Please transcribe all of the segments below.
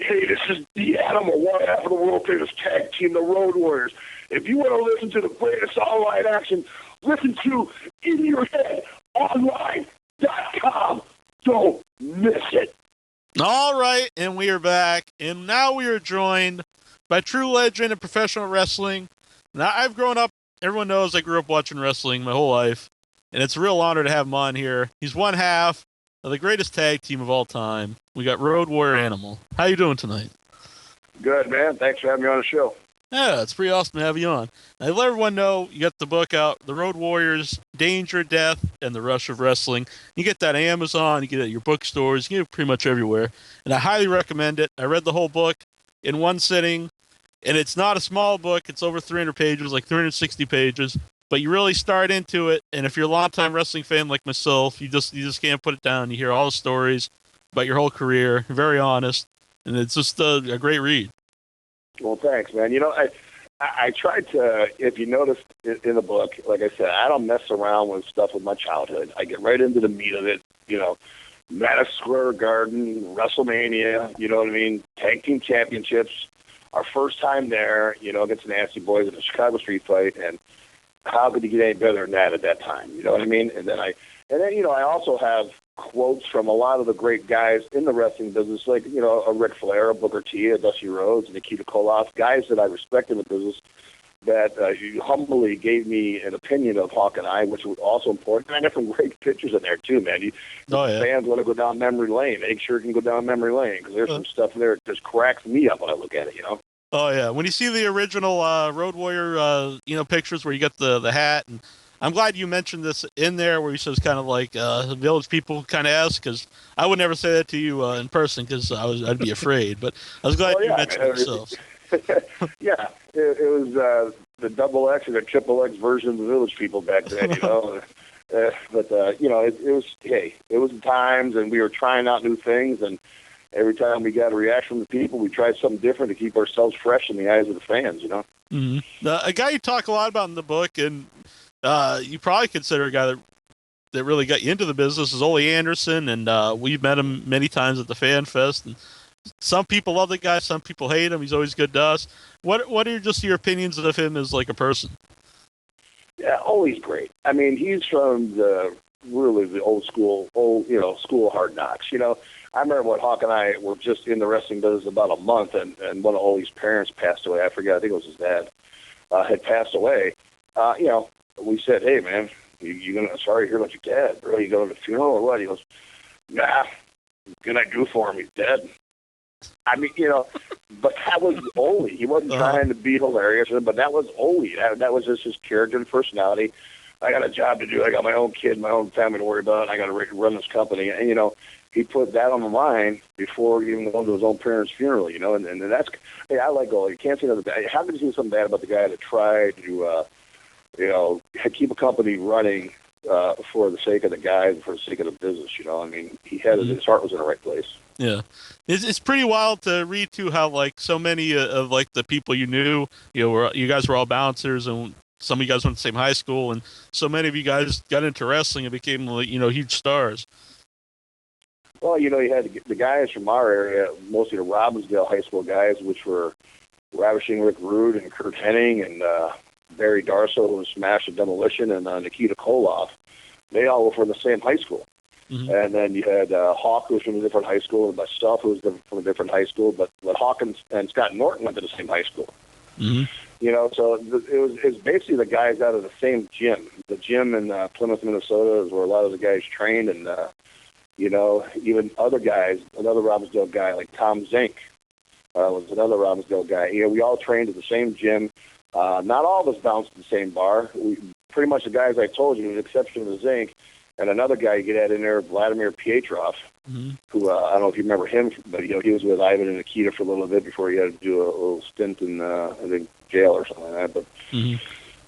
Hey, this is the Animal, one half of the world famous tag team, the Road Warriors. If you want to listen to the greatest online action, listen to In Your Head Online.com. Don't miss it. All right, and we are back, and now we are joined by true legend in professional wrestling. Now, I've grown up, everyone knows I grew up watching wrestling my whole life, and it's a real honor to have him on here. He's one half of the greatest tag team of all time. We got Road Warrior Animal. How you doing tonight? Good, man. Thanks for having me on the show. Yeah, it's pretty awesome to have you on. Now, let everyone know you got the book out, The Road Warriors, Danger, Death, and the Rush of Wrestling. You get that at Amazon, you get it at your bookstores, you get it pretty much everywhere. And I highly recommend it. I read the whole book in one sitting, and it's not a small book. It's over 300 pages, like 360 pages. But you really start into it, and if you're a longtime wrestling fan like myself, you just can't put it down. You hear all the stories about your whole career. Very honest, and it's just a great read. Well, thanks, man. You know, I tried to, if you noticed in the book, like I said, I don't mess around with stuff with my childhood. I get right into the meat of it, you know, Madison Square Garden, WrestleMania, you know what I mean, Tag Team Championships, our first time there, you know, against the Nasty Boys in the Chicago Street Fight, and how could you get any better than that at that time? You know what I mean? And then you know, I also have quotes from a lot of the great guys in the wrestling business, like, you know, a Ric Flair, a Booker T, a Dusty Rhodes, a Nikita Koloff, guys that I respect in the business that humbly gave me an opinion of Hawk and I, which was also important. And I got some great pictures in there, too, man. Fans want to go down memory lane. Make sure you can go down memory lane, because there's some stuff there that just cracks me up when I look at it, you know? Oh, yeah. When you see the original Road Warrior, you know, pictures where you get the hat, and I'm glad you mentioned this in there where you says kind of like Village People kind of ask, because I would never say that to you in person because I'd be afraid. But I was glad you mentioned it yourself. Yeah, it was the double X and the triple X version of the Village People back then, you know. But you know, it was the times, and we were trying out new things, and every time we got a reaction from the people, we tried something different to keep ourselves fresh in the eyes of the fans, you know. Mm-hmm. A guy you talk a lot about in the book, and you probably consider a guy that really got you into the business is Ole Anderson, and we've met him many times at the Fan Fest. And some people love the guy, some people hate him. He's always good to us. What are just your opinions of him as like a person? Yeah, Ole's great. I mean, he's from the old school of Hard Knocks. You know, I remember when Hawk and I were just in the wrestling business about a month, and one of Ole's parents passed away. I forget, I think it was his dad, had passed away. You know, we said, hey, man, sorry to hear about your dad, bro. You going to the funeral or what? He goes, nah, what can I do for him? He's dead. I mean, you know, but that was Ole. He wasn't trying to be hilarious, but that was Ole. That was just his character and personality. I got a job to do. I got my own kid, my own family to worry about. I got to run this company. And, you know, he put that on the line before even going to his own parents' funeral, you know. And that's, hey, I like Ole. You can't say nothing bad. How can you say something bad about the guy that tried to, you know, keep a company running for the sake of the guys and for the sake of the business, you know? I mean, he had his heart was in the right place. Yeah. It's pretty wild to read, too, how, like, so many of, like, the people you knew, you know, you guys were all bouncers, and some of you guys went to the same high school, and so many of you guys got into wrestling and became, like, you know, huge stars. Well, you know, you had the guys from our area, mostly the Robbinsdale high school guys, which were Ravishing Rick Rude and Kurt Hennig and Barry Darso, who was Smash and Demolition, and Nikita Koloff. They all were from the same high school. Mm-hmm. And then you had Hawk, who was from a different high school, and myself, who was from a different high school. But Hawk and Scott Norton went to the same high school. Mm-hmm. You know, so it was basically the guys out of the same gym. The gym in Plymouth, Minnesota is where a lot of the guys trained, and you know, even other guys, another Robbinsdale guy like Tom Zink was another Robbinsdale guy. You know, we all trained at the same gym. Not all of us bounced at the same bar. We pretty much the guys I told you, with the exception of the Zink, and another guy you get at in there, Vladimir Pietrov, who I don't know if you remember him, but you know, he was with Ivan and Nikita for a little bit before he had to do a little stint in I think jail or something like that. But you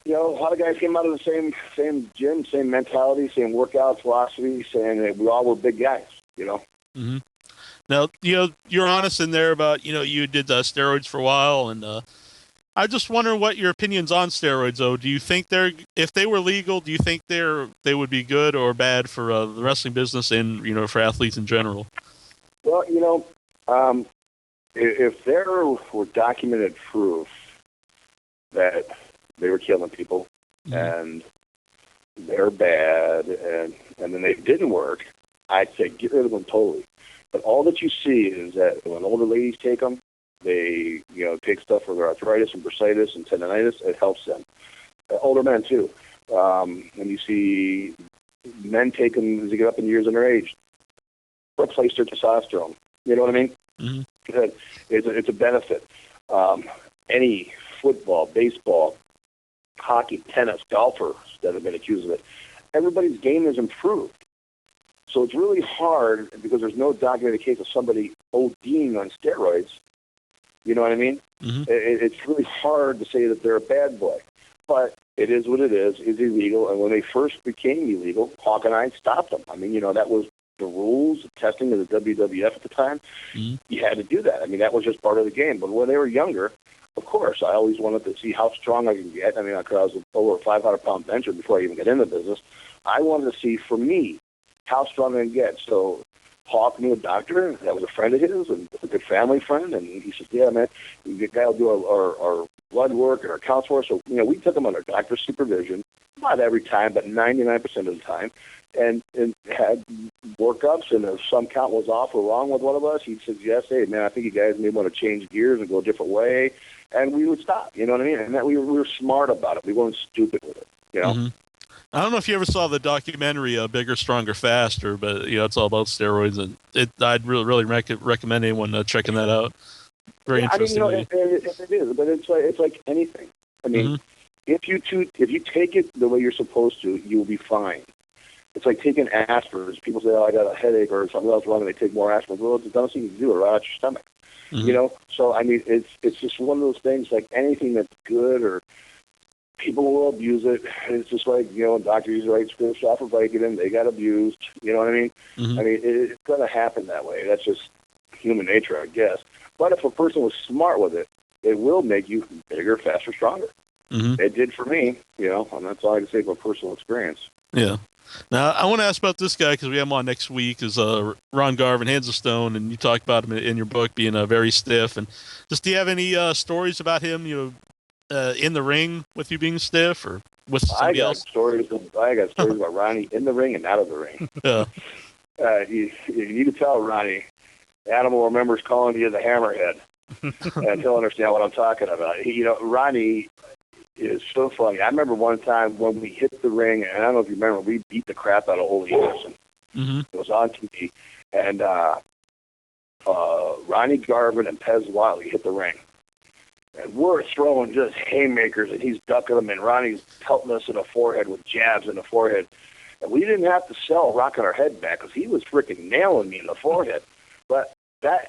know, a lot of guys came out of the same gym, same mentality, same workout philosophy, saying that we all were big guys. You know. Mm-hmm. Now, you know, you're honest in there about, you know, you did steroids for a while, and I just wonder what your opinions on steroids, though. Do you think if they were legal, do you think they would be good or bad for the wrestling business and, you know, for athletes in general? Well, you know, if there were documented proof that they were killing people and they're bad and then they didn't work, I'd say get rid of them totally. But all that you see is that when older ladies take them, they take stuff for their arthritis and bursitis and tendonitis. It helps them. Older men too. When you see men take them as they get up in years and their age, replace their testosterone. You know what I mean? Mm-hmm. It's a benefit. Any football, baseball, hockey, tennis, golfers that have been accused of it, everybody's game has improved. So it's really hard because there's no documented case of somebody ODing on steroids. You know what I mean? Mm-hmm. It's really hard to say that they're a bad boy. But it is what it is. It's illegal. And when they first became illegal, Hawk and I stopped them. I mean, that was the rules, the testing of the WWF at the time. Mm-hmm. You had to do that. I mean, that was just part of the game. But when they were younger, of course, I always wanted to see how strong I could get. I mean, I was over a 500-pound bencher before I even got into the business. I wanted to see, for me, how strong I can get. So Hawk knew a doctor that was a friend of his and a good family friend, and he said, yeah, man, the guy will do our blood work and our counts for us. So, we took him under doctor's supervision, not every time, but 99% of the time, and had workups, and if some count was off or wrong with one of us, he'd suggest, hey, man, I think you guys may want to change gears and go a different way, and we would stop, you know what I mean? And that we were smart about it. We weren't stupid with it, Mm-hmm. I don't know if you ever saw the documentary "Bigger, Stronger, Faster," but it's all about steroids, and I'd really recommend anyone checking that out. Very interesting. I mean, it is, but it's like anything. I mean, if you take it the way you're supposed to, you'll be fine. It's like taking aspirin. People say, "Oh, I got a headache or something else wrong," and they take more aspirin. Well, it's the dumbest thing you can do, right out your stomach. Mm-hmm. So I mean, it's just one of those things. Like anything that's good or people will abuse it. It's just like, when doctors use the right scripts off of Vicodin, they got abused. You know what I mean? Mm-hmm. I mean, it's going to happen that way. That's just human nature, I guess. But if a person was smart with it, it will make you bigger, faster, stronger. Mm-hmm. It did for me, and that's all I can say from personal experience. Yeah. Now, I want to ask about this guy because we have him on next week, is Ron Garvin, Hands of Stone, and you talk about him in your book being very stiff. And just do you have any stories about him, in the ring with you being stiff or with somebody else? I got stories about Ronnie in the ring and out of the ring. Yeah. You can tell Ronnie, Animal remembers calling you the Hammerhead, and he'll understand what I'm talking about. Ronnie is so funny. I remember one time when we hit the ring, and I don't know if you remember, we beat the crap out of Ole Anderson. Mm-hmm. It was on TV, and Ronnie Garvin and Pez Wiley hit the ring. And we're throwing just haymakers, and he's ducking them, and Ronnie's pelting us in the forehead with jabs in the forehead. And we didn't have to sell rocking our head back because he was freaking nailing me in the forehead. But I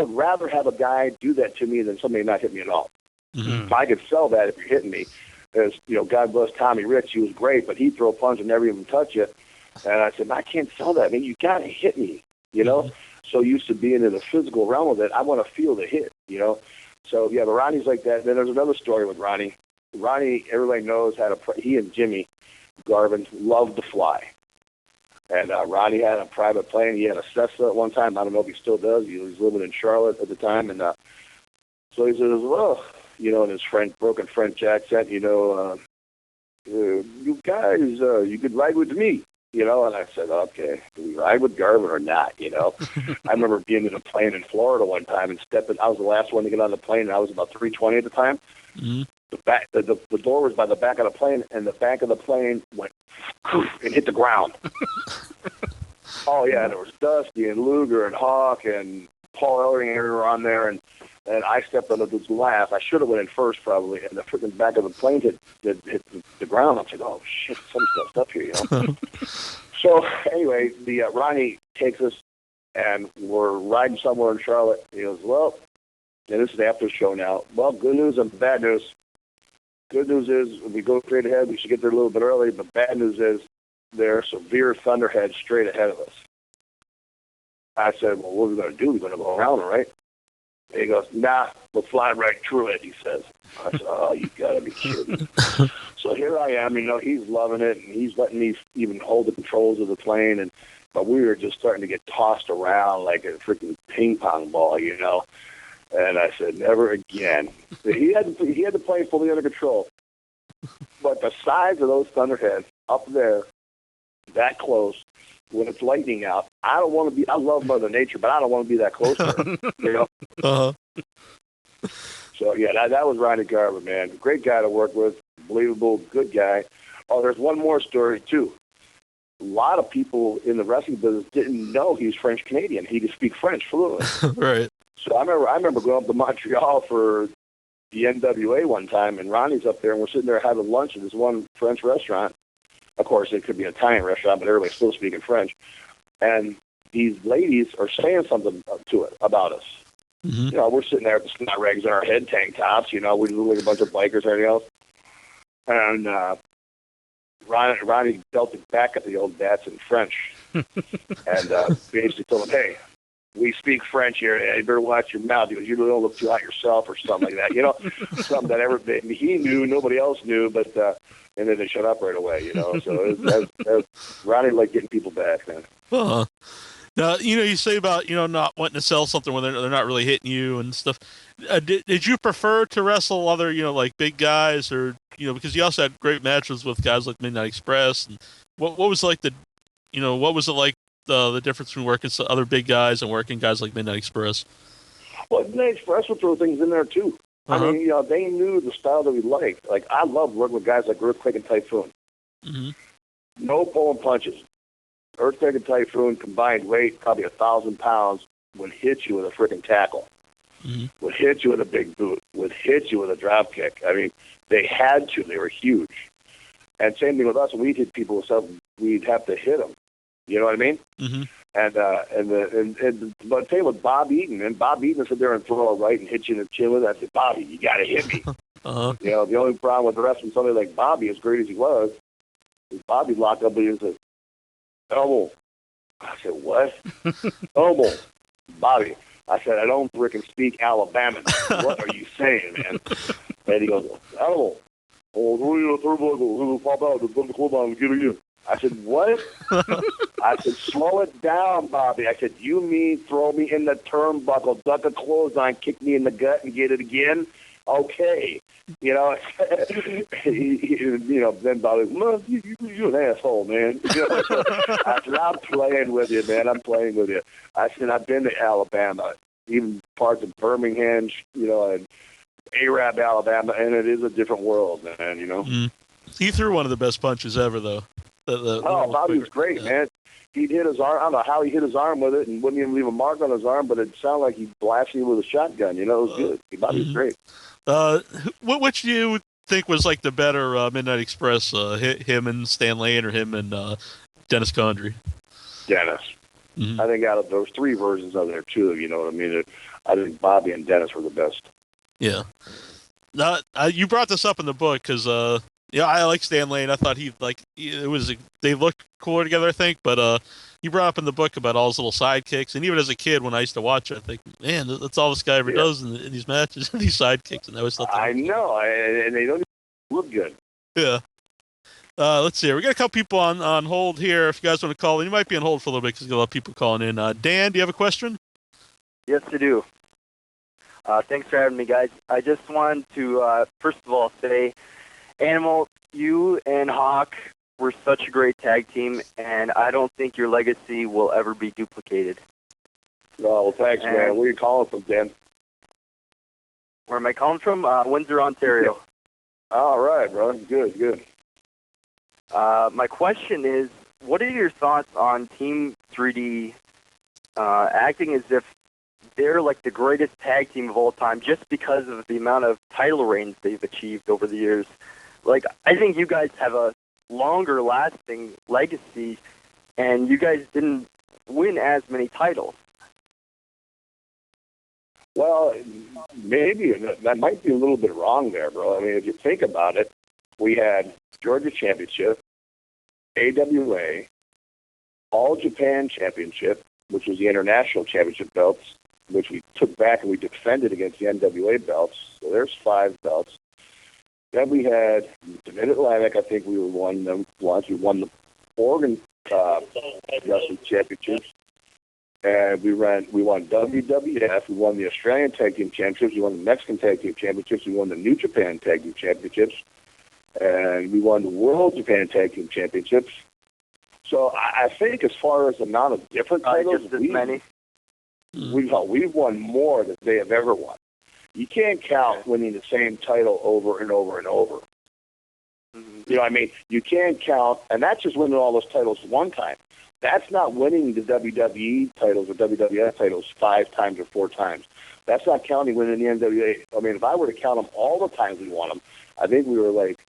would rather have a guy do that to me than somebody not hit me at all. Mm-hmm. If I could sell that if you're hitting me, as God bless Tommy Rich, he was great, but he'd throw a punch and never even touch you. And I said, I can't sell that. I mean, you got to hit me, Mm-hmm. So used to being in the physical realm of it, I want to feel the hit, So, yeah, but Ronnie's like that. Then there's another story with Ronnie. Ronnie, everybody knows, he and Jimmy Garvin loved to fly. And Ronnie had a private plane. He had a Cessna at one time. I don't know if he still does. He was living in Charlotte at the time. And so he says, well, in his broken French accent, you guys, you could ride with me. And I said, okay, do we ride with Garvin or not, I remember being in a plane in Florida one time and I was the last one to get on the plane, and I was about 320 at the time. Mm-hmm. The door was by the back of the plane, and the back of the plane went and hit the ground. Oh, yeah, there was Dusty and Luger and Hawk and Paul Ellering were on there, and I stepped on this glass. I should have went in first probably, and the freaking back of the plane hit the ground. I was like, oh, shit, some stuff's up here, So, anyway, the Ronnie takes us, and we're riding somewhere in Charlotte. He goes, well, and this is after the show now. Well, good news and bad news. Good news is we go straight ahead. We should get there a little bit early, but bad news is there are severe thunderheads straight ahead of us. I said, well, what are we going to do? We're going to go around it, right? And he goes, nah, we'll fly right through it, he says. I said, oh, you got to be kidding. So here I am, he's loving it, and he's letting me even hold the controls of the plane, but we were just starting to get tossed around like a freaking ping pong ball, And I said, never again. He had the plane fully under control. But the size of those thunderheads up there, that close, when it's lightning out, I don't want to be. I love Mother Nature, but I don't want to be that close to her. You know. So yeah, that was Ronnie Garber, man. Great guy to work with, believable, good guy. Oh, there's one more story too. A lot of people in the wrestling business didn't know he was French Canadian. He could speak French fluently. Right. So I remember going up to Montreal for the NWA one time, and Ronnie's up there, and we're sitting there having lunch at this one French restaurant. Of course, it could be an Italian restaurant, but everybody's still speaking French. And these ladies are saying something to it about us. Mm-hmm. You know, we're sitting there with the snot rags in our head, tank tops. You know, we look like a bunch of bikers or anything else. And Ronnie belted back at the old bats in French, and basically told him, "Hey, we speak French here. You better watch your mouth because you don't look too hot yourself," or something like that. You know, something that he knew, nobody else knew, but and then they shut up right away. You know, so Ronnie liked getting people back, man. Now, you say about, not wanting to sell something when they're not really hitting you and stuff. Did you prefer to wrestle other, like big guys or, because you also had great matches with guys like Midnight Express. And what was like what was it like the difference between working with other big guys and working guys like Midnight Express? Well, Midnight Express would throw things in there too. Uh-huh. I mean, they knew the style that we liked. Like, I loved working with guys like Earthquake and Typhoon. Mm-hmm. No pulling punches. Earthquake and Typhoon combined weight, probably 1,000 pounds, would hit you with a freaking tackle. Mm-hmm. Would hit you with a big boot. Would hit you with a drop kick. I mean, they had to. They were huge. And same thing with us. When we'd hit people with something, we'd have to hit them. You know what I mean? Mm-hmm. But same with Bob Eaton. And Bob Eaton would sit there and throw a right and hit you in the chin with it. I said, Bobby, you got to hit me. Uh-huh. The only problem with the rest of somebody like Bobby, as great as he was, is Bobby locked up and he said, elbow. I said, what? Elbow. Bobby. I said, I don't frickin' speak Alabama. What are you saying, man? And he goes, elbow. I said, what? I said, slow it down, Bobby. I said, you mean throw me in the turnbuckle, duck a clothesline, kick me in the gut and get it again? Okay. Then Bobby, you're an asshole, man. I said, I'm playing with you, man. I'm playing with you. I said, I've been to Alabama, even parts of Birmingham, and Arab, Alabama, and it is a different world, man, Mm. He threw one of the best punches ever, though. Bobby was great, man. He'd hit his arm. I don't know how he hit his arm with it and wouldn't even leave a mark on his arm, but it sounded like he blasted him with a shotgun. It was good. Bobby was great. Which do you think was like the better Midnight Express? Him and Stan Lane or him and Dennis Condrey? Dennis. Mm-hmm. I think out of those three versions of there too, you know what I mean? I think Bobby and Dennis were the best. Yeah. You brought this up in the book because I like Stan Lane. I thought they looked cooler together, I think. But you brought up in the book about all his little sidekicks, and even as a kid, when I used to watch it, I think, man, that's all this guy ever does in these matches, these sidekicks, and I always thought that. I know, and they don't look good. Yeah. Let's see. We got a couple people on hold here. If you guys want to call in, you might be on hold for a little bit because there's a lot of people calling in. Dan, do you have a question? Yes, I do. Thanks for having me, guys. I just wanted to, first of all, say, Animal, you and Hawk were such a great tag team, and I don't think your legacy will ever be duplicated. Oh, well, thanks, man. Where are you calling from, Dan? Where am I calling from? Windsor, Ontario. All right, bro. Good. My question is, what are your thoughts on Team 3D acting as if they're like the greatest tag team of all time just because of the amount of title reigns they've achieved over the years? Like, I think you guys have a longer-lasting legacy, and you guys didn't win as many titles. Well, maybe that might be a little bit wrong there, bro. I mean, if you think about it, we had Georgia Championship, AWA, All Japan Championship, which was the international championship belts, which we took back and we defended against the NWA belts. So there's 5 belts. Then we had the Mid-Atlantic. I think we won them once. We won the Oregon Wrestling Championships. And we won WWF, we won the Australian Tag Team Championships, we won the Mexican Tag Team Championships, we won the New Japan Tag Team Championships, and we won the World Japan Tag Team Championships. So I think as far as the amount of different titles, just as many. We've won more than they have ever won. You can't count winning the same title over and over and over. Mm-hmm. You know what I mean? You can't count, and that's just winning all those titles one time. That's not winning the WWE titles or WWF titles 5 times or 4 times. That's not counting winning the NWA. I mean, if I were to count them all the times we won them, I think we were like,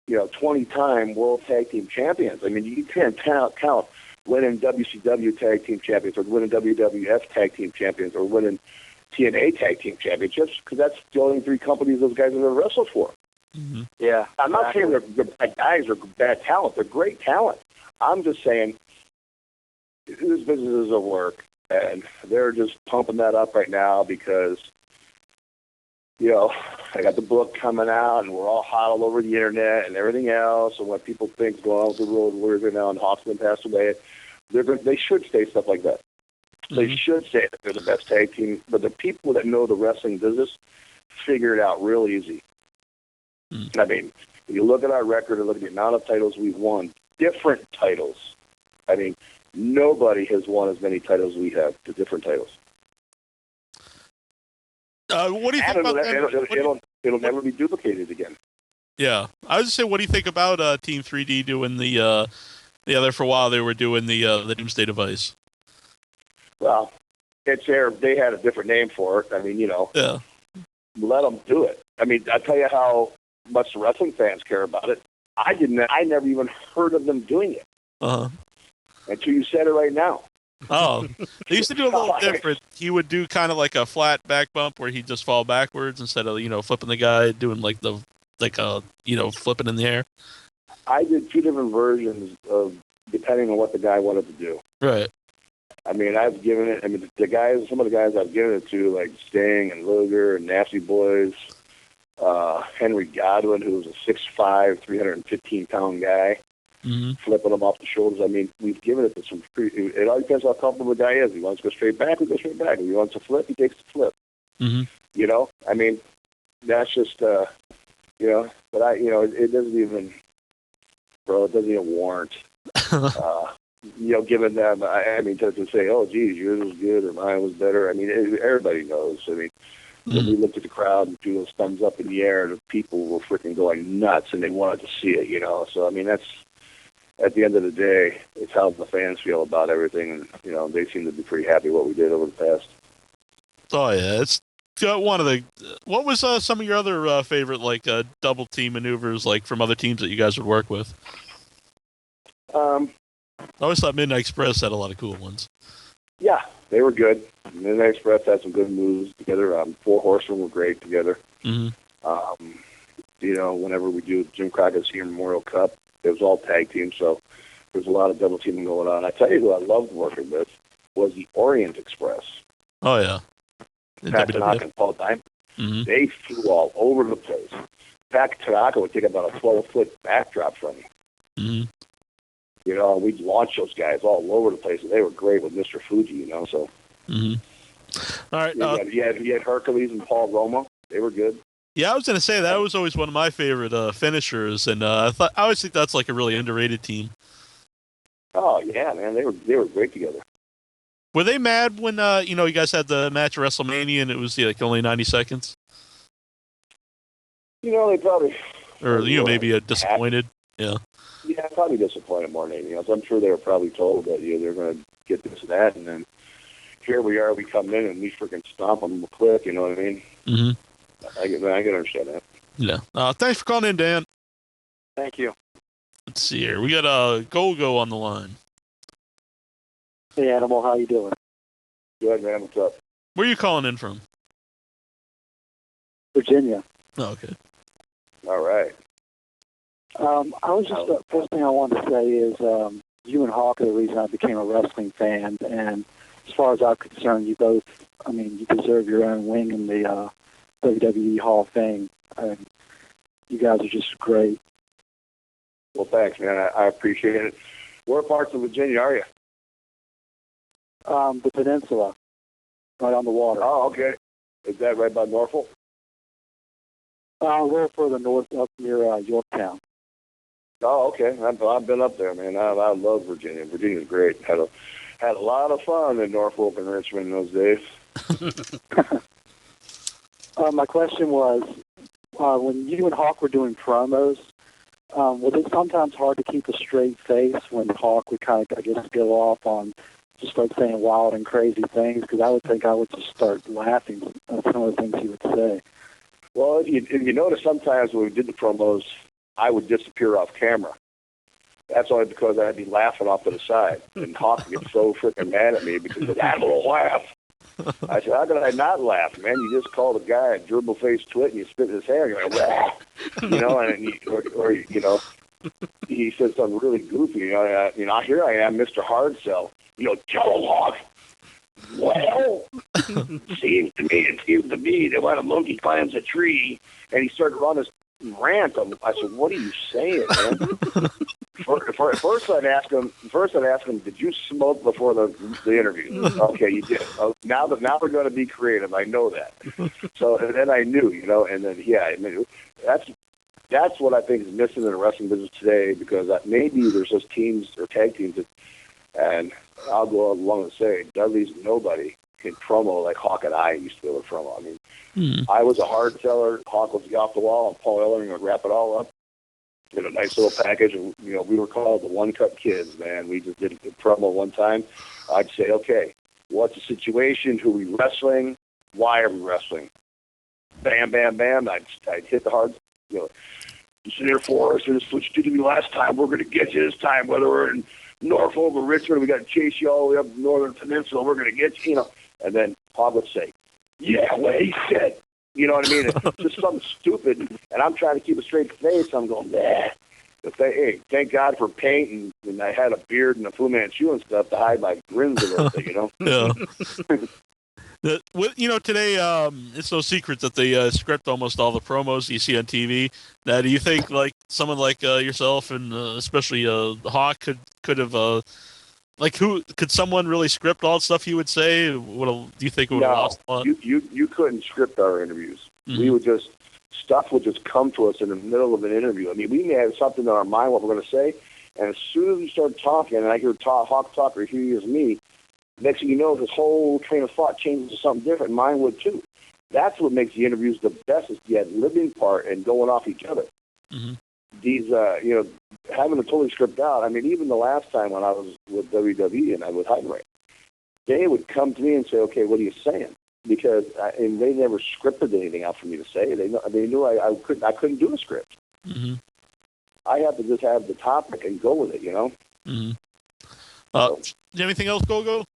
20-time World Tag Team Champions. I mean, you can't count winning WCW Tag Team Champions or winning WWF Tag Team Champions or winning TNA Tag Team Championships because that's the only 3 companies those guys have ever wrestled for. Mm-hmm. Yeah. I'm not saying they're bad guys or bad talent. They're great talent. I'm just saying this business is a work, and they're just pumping that up right now because, I got the book coming out, and we're all hot all over the internet and everything else, and what people think is going on with the Road Warriors right now, and Hawkman passed away, they should say stuff like that. Mm-hmm. They should say that they're the best tag team, but the people that know the wrestling business figure it out real easy. Mm-hmm. I mean, if you look at our record and look at the amount of titles we've won, different titles, I mean, nobody has won as many titles as we have, the different titles. What do you think about that? It'll never be duplicated again. Yeah, I was just saying, what do you think about Team 3D doing the there for a while? They were doing the Doomsday Device. Well, it's there. They had a different name for it. I mean, Yeah. Let them do it. I mean, I tell you how much the wrestling fans care about it. I never even heard of them doing it until you said it right now. Oh, they used to do a little different. He would do kind of like a flat back bump where he'd just fall backwards instead of flipping the guy, doing like flipping in the air. I did 2 different versions of depending on what the guy wanted to do. Right. I mean, I've given it. I mean, some of the guys I've given it to, like Sting and Luger and Nasty Boys, Henry Godwin, who was a 6'5", 315-pound guy. Mm-hmm. Flipping them off the shoulders. I mean, we've given it to some. It all depends how comfortable the guy is. If he wants to go straight back, we go straight back. If he wants to flip, he takes the flip. Mm-hmm. I mean, that's just, but it doesn't even, bro, it doesn't even warrant, giving them, I mean, to say, oh, geez, yours was good or mine was better. I mean, everybody knows. I mean, when we looked at the crowd and threw those thumbs up in the air, the people were freaking going nuts and they wanted to see it, So, I mean, that's, at the end of the day, it's how the fans feel about everything. And, they seem to be pretty happy what we did over the past. Oh, yeah. It's one of the... What was some of your other favorite, double team maneuvers, from other teams that you guys would work with? I always thought Midnight Express had a lot of cool ones. Yeah, they were good. Midnight Express had some good moves together. 4 Horsemen were great together. Mm-hmm. Whenever we do Jim Crockett's Senior Memorial Cup, it was all tag teams, so there's a lot of double teaming going on. I tell you who I loved working with was the Orient Express. Oh, yeah. Pat Tanaka and Paul Diamond. Mm-hmm. They flew all over the place. Pat Tanaka would take about a 12-foot backdrop from me. Mm-hmm. We'd launch those guys all over the place, and they were great with Mr. Fuji, so. Mm-hmm. All right. You had Hercules and Paul Roma. They were good. Yeah, I was going to say that was always one of my favorite finishers, and I always think that's a really underrated team. Oh yeah, man, they were great together. Were they mad when you guys had the match at WrestleMania and it was only 90 seconds? They probably or maybe disappointed. Yeah. Yeah, probably disappointed more than anything else. I'm sure they were probably told that they're going to get this and that, and then here we are. We come in and we freaking stomp them quick. You know what I mean? Mm-hmm. I can understand that. Yeah. Thanks for calling in, Dan. Thank you. Let's see here. We got Go on the line. Hey, Animal, how you doing? Good, man. What's up? Where are you calling in from? Virginia. Oh, okay. All right. I was just the first thing I wanted to say is you and Hawk are the reason I became a wrestling fan, and as far as I'm concerned, you both, you deserve your own wing in the WWE Hall of Fame. You guys are just great. Well, thanks, man. I appreciate it. Where parts of Virginia are you? The peninsula, right on the water. Oh, okay. Is that right by Norfolk? A little further north, up near Yorktown. Oh, okay. I've been up there, man. I love Virginia. Virginia's great. Had a lot of fun in Norfolk and Richmond in those days. My question was, when you and Hawk were doing promos, was it sometimes hard to keep a straight face when Hawk would kind of, I guess, go off on just start saying wild and crazy things? Because I would think I would just start laughing at some of the things he would say. Well, if you notice, sometimes when we did the promos, I would disappear off camera. That's only because I'd be laughing off to the side. And Hawk would get so freaking mad at me because I had a little laugh. I said, how could I not laugh, man? You just called a guy a gerbil-faced twit and you spit in his hair and you're like, wah! You know, and you know, he said something really goofy. Here I am, Mr. Hard Sell. Tell him, Hawk. Well, it seems to me that when a monkey climbs a tree, and he started running this rant. I said, what are you saying, man? First I'd ask him, did you smoke before the interview? Okay, you did. Oh, now we're going to be creative. I know that. So and then I knew, and then that's what I think is missing in the wrestling business today, because maybe there's just teams or tag teams and I'll go along and say Dudley's nobody can promo like Hawk and I used to be able to promo. I mean, I was a hard seller. Hawk was off the wall, and Paul Ellering would wrap it all up in a nice little package. And, we were called the one-cut kids, man. We just did a promo one time. I'd say, okay, what's the situation? Who are we wrestling? Why are we wrestling? Bam, bam, bam. I'd hit the hard, just in here for us. This is what you did to me last time. We're going to get you this time, whether we're in Norfolk or Richmond. We got to chase you all the way up the Northern Peninsula. We're going to get you, And then Hawk would say, yeah, what he said. You know what I mean? It's just something stupid. And I'm trying to keep a straight face. I'm going, nah. Hey, thank God for paint. And I had a beard and a Fu Manchu and stuff to hide my grins a little bit, Yeah. Today, it's no secret that they script almost all the promos you see on TV. Now, do you think, like, someone like yourself and especially Hawk could have, who could someone really script all the stuff you would say? Do you think it would have lost a lot? You couldn't script our interviews. Mm-hmm. Stuff would just come to us in the middle of an interview. I mean, we may have something in our mind what we're going to say, and as soon as we start talking, and I hear Hawk talk, or he hears me, next thing you know, this whole train of thought changes to something different. Mine would too. That's what makes the interviews the best, is the ad-libbing part and going off each other. Mm-hmm. These, having it totally script out. I mean, even the last time when I was with WWE and I was Heidenreich, they would come to me and say, okay, what are you saying? Because and they never scripted anything out for me to say. They knew I couldn't do a script. Mm-hmm. I had to just have the topic and go with it, Mm-hmm. Do you have anything else, Gogo?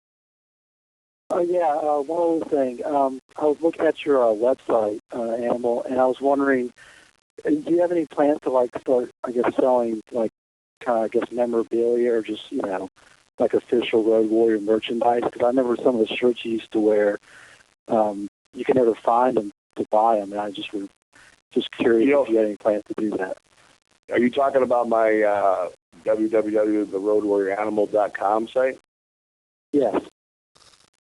One other thing. I was looking at your website, Animal, and I was wondering, do you have any plans to start, selling memorabilia or just official Road Warrior merchandise? Because I remember some of the shirts you used to wear. You can never find them to buy them, and I just was curious if you had any plans to do that. Are you talking about my www.theroadwarrioranimal.com site? Yes.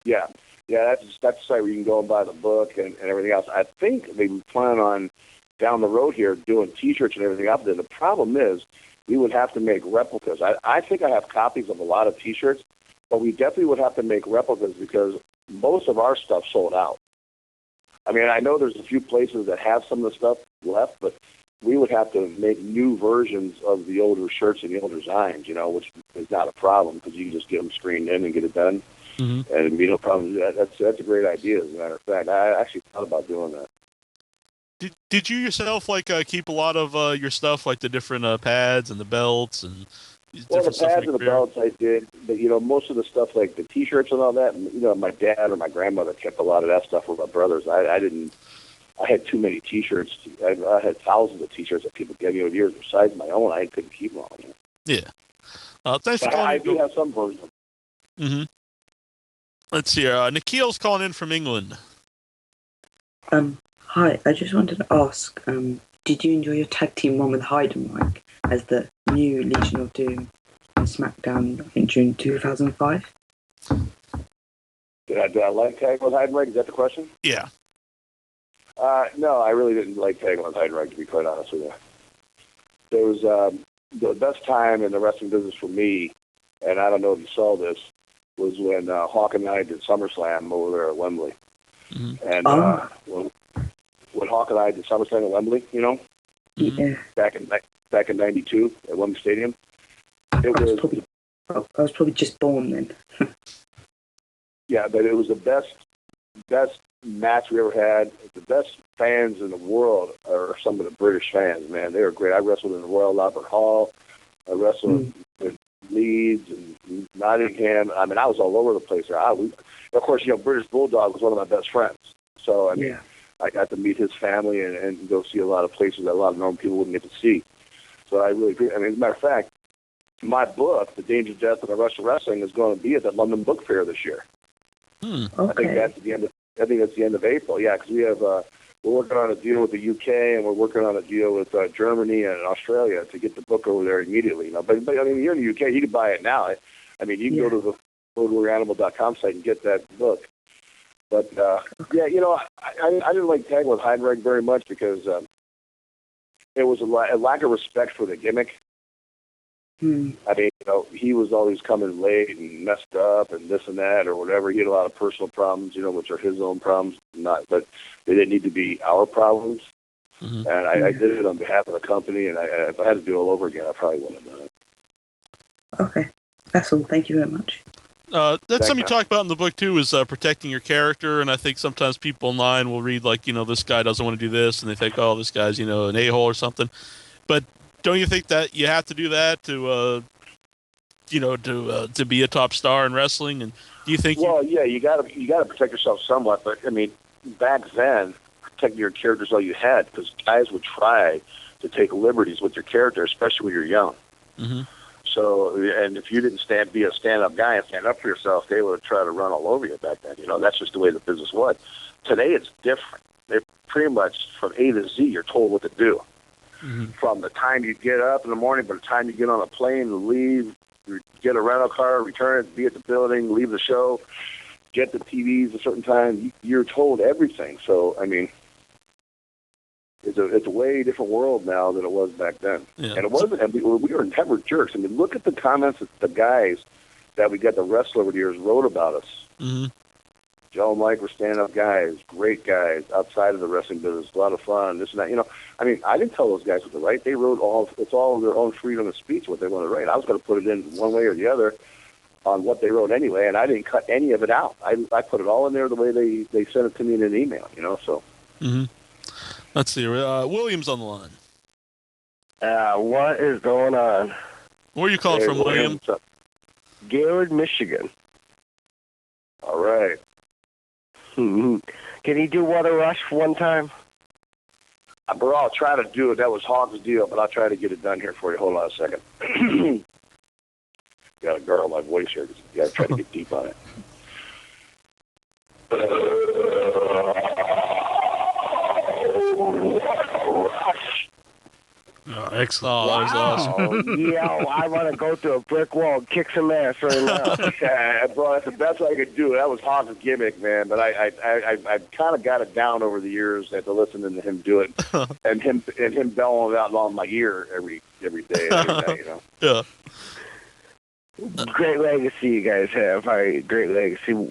Yeah, that's the site where you can go and buy the book and everything else. I think they plan on down the road here doing T-shirts and everything up there. The problem is we would have to make replicas. I think I have copies of a lot of T-shirts, but we definitely would have to make replicas because most of our stuff sold out. I mean, I know there's a few places that have some of the stuff left, but we would have to make new versions of the older shirts and the older designs, which is not a problem because you can just get them screened in and get it done. Mm-hmm. And no problem. That's a great idea, as a matter of fact. I actually thought about doing that. Did you yourself keep a lot of your stuff, like the different pads and the belts and? Well, the pads and the belts I did, but most of the stuff like the T-shirts and all that. My dad or my grandmother kept a lot of that stuff with my brothers. I didn't. I had too many T-shirts. I had thousands of T-shirts that people gave me over the years. Besides my own, I couldn't keep them all. Yeah. Thanks for calling. I do have some versions. Mm-hmm. Let's see. Nikhil's calling in from England. Hi. I just wanted to ask. Did you enjoy your tag team run with Heidenreich as the new Legion of Doom on SmackDown in June 2005? Did I like tagging with Heidenreich? Is that the question? Yeah. No, I really didn't like tagging with Heidenreich, to be quite honest with you. There was the best time in the wrestling business for me, and I don't know if you saw this, was when Hawk and I did SummerSlam over there at Wembley. Mm-hmm. And when Hawk and I did SummerSlam at Wembley, you know, Yeah. back in '92 at Wembley Stadium, I was probably just born then. yeah, but it was the best match we ever had. The best fans in the world are some of the British fans, man. They were great. I wrestled in the Royal Albert Hall. I wrestled in Leeds and Nottingham. I mean, I was all over the place there. Of course, you know, British Bulldog was one of my best friends. So, I mean, I got to meet his family and go see a lot of places that a lot of normal people wouldn't get to see. So I really appreciate it. I mean, as a matter of fact, my book, The Danger, Death, and the Rush of Wrestling, is going to be at the London Book Fair this year. Hmm. I think that's the end of April. Yeah, because we have we're working on a deal with the UK and we're working on a deal with Germany and Australia to get the book over there immediately. You know, but I mean, you're in the UK, you can buy it now. I mean, you can go to the roadwarrioranimal.com site and get that book. But yeah, you know, I didn't like tagging with Heidenreich very much because it was a lack of respect for the gimmick. I mean, you know, he was always coming late and messed up and this and that or whatever. He had a lot of personal problems, you know, which are his own problems, but they didn't need to be our problems. Mm-hmm. And I did it on behalf of the company, and if I had to do it all over again, I probably wouldn't have done it. Okay, that's all. Thank you very much. That's something you talk about in the book too, is protecting your character. And I think sometimes people online will read like, you know, this guy doesn't want to do this, and they think, oh, this guy's, you know, an a-hole or something. But don't you think that you have to do that to, you know, to be a top star in wrestling? And do you think? Well, yeah, you got to protect yourself somewhat. But I mean, back then, protecting your character is all you had, because guys would try to take liberties with your character, especially when you're young. Mm-hmm. So, and if you didn't be a stand-up guy and stand up for yourself, they would try to run all over you back then. You know, that's just the way the business was. Today, it's different. They're pretty much from A to Z, you're told what to do. Mm-hmm. From the time you get up in the morning, by the time you get on a plane and leave, get a rental car, return it, be at the building, leave the show, get the TVs a certain time, you're told everything. So, I mean, it's a way different world now than it was back then. Yeah. And it wasn't. And we were never jerks. I mean, look at the comments that the guys that we got to wrestle over the years wrote about us. Mm-hmm. Joe and Mike were stand-up guys, great guys, outside of the wrestling business, a lot of fun, this and that. You know, I mean, I didn't tell those guys what to write. They wrote it's all their own freedom of speech, what they want to write. I was going to put it in one way or the other on what they wrote anyway, and I didn't cut any of it out. I put it all in there the way they sent it to me in an email, you know, so. Mm-hmm. Let's see. William's on the line. What is going on? Where are you calling from, William? Gaylord, Michigan. All right. Can you do Water Rush one time? Bro, I'll try to do it. That was Hawk's deal, but I'll try to get it done here for you. Hold on a second. Got to gargle my voice here. You got to try to get deep on it. Oh, excellent. Wow. That was awesome. Yeah, I want to go through a brick wall and kick some ass right now. Yeah, bro, that's the best I could do. That was Hawk's gimmick, man. But I kind of got it down over the years after listening to him do it, and him bellowing out on my ear every day, you know. Yeah. Great legacy you guys have. Great legacy.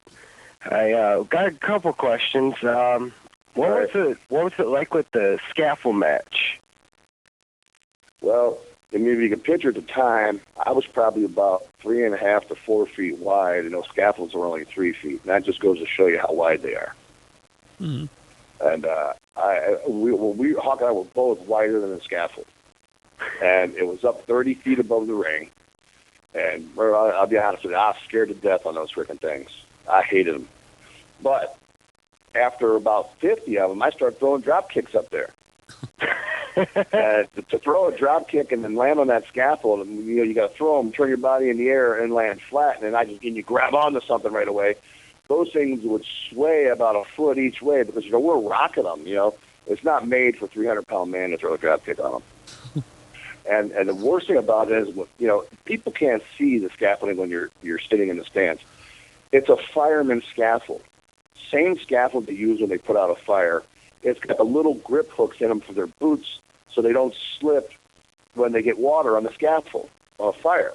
I got a couple questions. What was it like with the scaffold match? Well, I mean, if you can picture at the time, I was probably about 3.5 to 4 feet wide, and those scaffolds were only 3 feet. And that just goes to show you how wide they are. Mm-hmm. And Hawk and I were both wider than the scaffold. And it was up 30 feet above the ring. And I'll be honest with you, I was scared to death on those freaking things. I hated them. But after about 50 of them, I started throwing drop kicks up there. To throw a drop kick and then land on that scaffold, and you got to throw them, turn your body in the air, and land flat, and you grab onto something right away. Those things would sway about a foot each way because we're rocking them. It's not made for 300-pound man to throw a drop kick on them. and the worst thing about it is, people can't see the scaffolding when you're sitting in the stance. It's a fireman's scaffold. Same scaffold they use when they put out a fire. It's got the little grip hooks in them for their boots so they don't slip when they get water on the scaffold on a fire.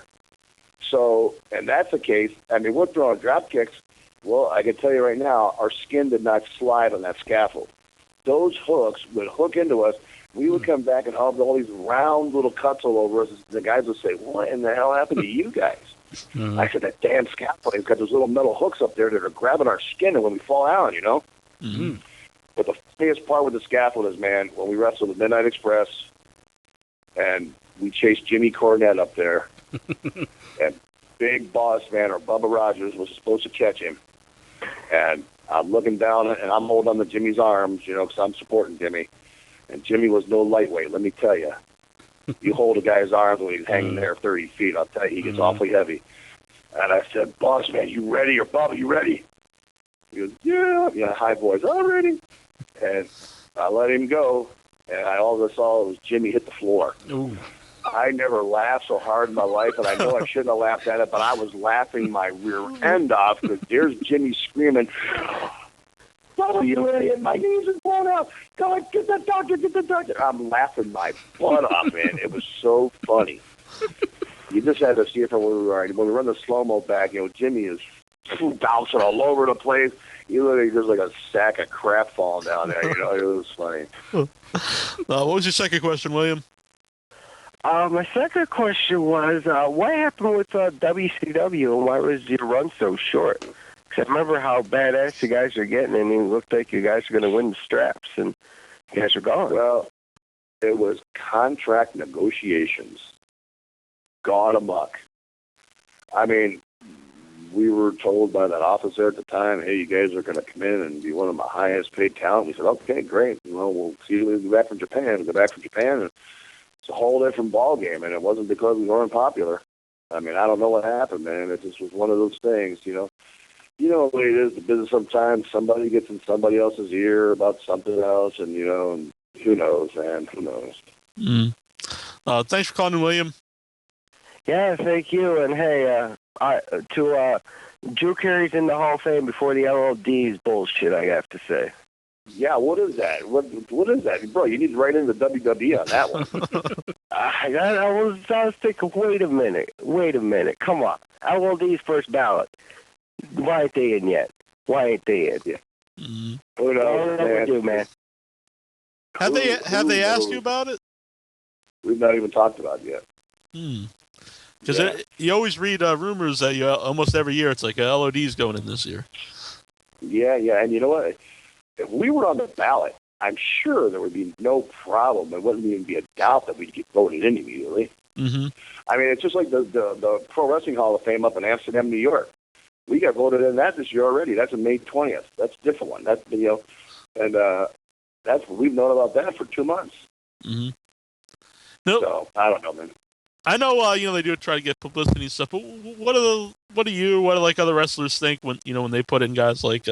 So, and that's the case. I mean, we're throwing drop kicks. Well, I can tell you right now, our skin did not slide on that scaffold. Those hooks would hook into us. We would come back and have all these round little cuts all over us. The guys would say, "What in the hell happened to you guys?" I said, "That damn scaffolding's got those little metal hooks up there that are grabbing our skin, and when we fall down, you know." Mm-hmm. But the funniest part with the scaffold is, man, when we wrestled the Midnight Express, and we chased Jimmy Cornette up there, and Big Boss Man or Bubba Rogers was supposed to catch him, and I'm looking down and I'm holding on to Jimmy's arms, you know, because I'm supporting Jimmy, and Jimmy was no lightweight. Let me tell you, you hold a guy's arms when he's hanging there 30 feet, I'll tell you, he gets awfully heavy. And I said, "Boss Man, you ready?" Or "Bubba, you ready?" He goes, "Yeah, high voice, I'm ready." And I let him go, and all I saw was Jimmy hit the floor. Ooh. I never laughed so hard in my life, and I know I shouldn't have laughed at it, but I was laughing my rear end off because there's Jimmy screaming, "Bubba, you idiot, my knees are blown out. Go and get the doctor, get the doctor." I'm laughing my butt off, man. It was so funny. You just had to see it from where we were. When we run the slow-mo back, you know, Jimmy is bouncing all over the place. He literally just like a sack of crap falling down there, you know. It was funny. What was your second question, William? My second question was, what happened with WCW and why was your run so short? Because I remember how badass you guys are getting, and it looked like you guys are going to win the straps, and you guys are gone. Well, it was contract negotiations gone amok. I mean, we were told by that officer at the time, "Hey, you guys are going to come in and be one of my highest paid talent." We said, "Okay, great. Well, we'll see you when we go back from Japan." We go back from Japan, and it's a whole different ball game, and it wasn't because we weren't popular. I mean, I don't know what happened, man. It just was one of those things, you know. You know what it is, the business sometimes somebody gets in somebody else's ear about something else, and, you know, and who knows, man, who knows. Thanks for calling in, William. Yeah, thank you. And hey, Drew Carey's in the Hall of Fame before the LLD is bullshit, I have to say. Yeah, what is that? What is that? Bro, you need to write in the WWE on that one. I was thinking, wait a minute, come on. LLD's first ballot. Why ain't they in yet? Why ain't they in? Yeah. Mm-hmm. Who knows, man? Do, man. Have they asked you about it? We've not even talked about it yet. Because you always read rumors that almost every year it's like LOD's going in this year. Yeah, and you know what? If we were on the ballot, I'm sure there would be no problem. There wouldn't even be a doubt that we'd get voted in immediately. Mm-hmm. I mean, it's just like the Pro Wrestling Hall of Fame up in Amsterdam, New York. We got voted in that this year already. That's on May 20th. That's a different one. That's, you know, and we've known about that for 2 months. Mm-hmm. Nope. So I don't know, man. I know, they do try to get publicity and stuff, but what do like other wrestlers think when they put in guys like